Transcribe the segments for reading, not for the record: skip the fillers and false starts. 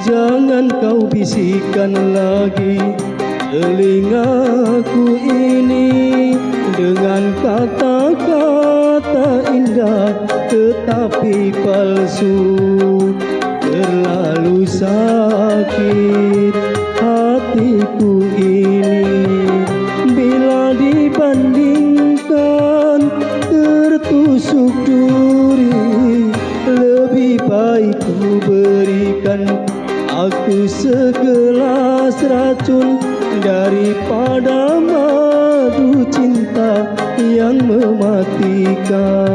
Jangan kau bisikkan lagi telingaku ini dengan kata-kata indah tetapi palsu. Terlalu sakit hatiku ini bila dibandingkan tertusuk duri. Lebih baik ku berikan aku segelas racun daripada madu cinta yang mematikan.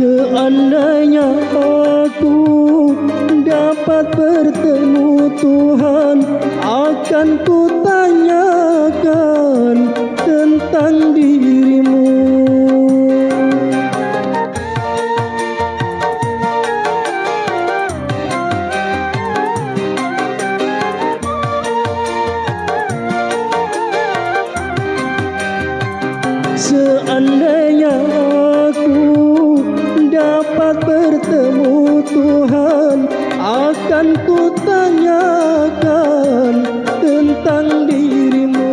Seandainya aku dapat bertemu Tuhan, akan ku tanyakan tentang dirimu. Seandainya aku dapat bertemu Tuhan, akan ku tanyakan tentang dirimu.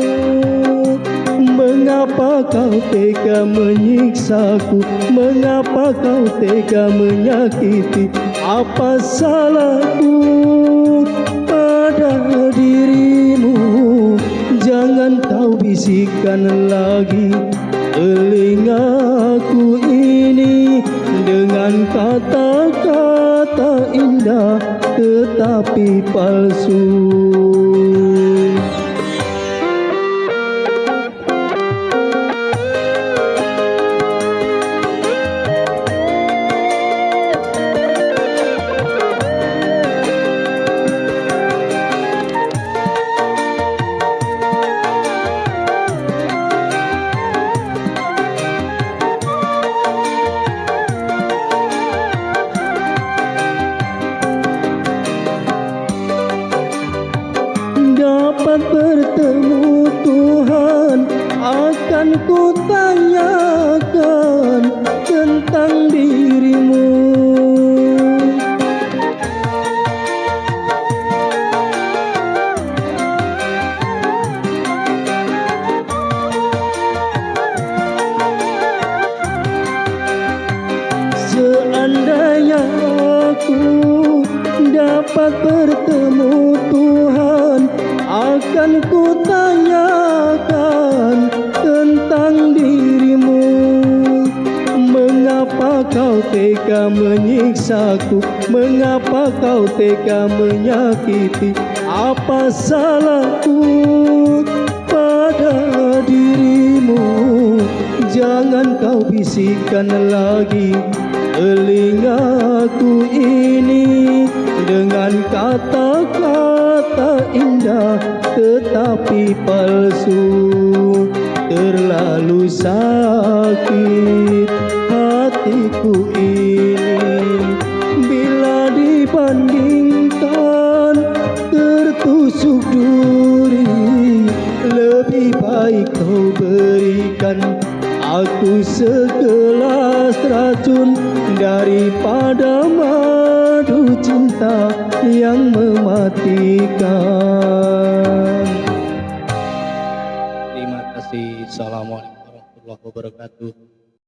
Mengapa kau tega menyiksaku? Mengapa kau tega menyakiti? Apa salahku pada dirimu? Jangan kau bisikkan lagi telingaku ini dengan kata-kata indah tetapi palsu. Dapat bertemu Tuhan, akan ku tanyakan tentang dirimu. Seandainya aku dapat bertemu Tuhan, akan ku tanyakan tentang dirimu. Mengapa kau tega menyiksaku? Mengapa kau tega menyakiti? Apa salahku pada dirimu? Jangan kau bisikkan lagi telingaku ini dengan kata-kata indah tetapi palsu. Terlalu sakit hatiku ini bila dibandingkan tertusuk duri. Lebih baik kau berikan aku segelas racun daripada madu cinta yang mematikan. Terima kasih. Assalamualaikum warahmatullahi wabarakatuh.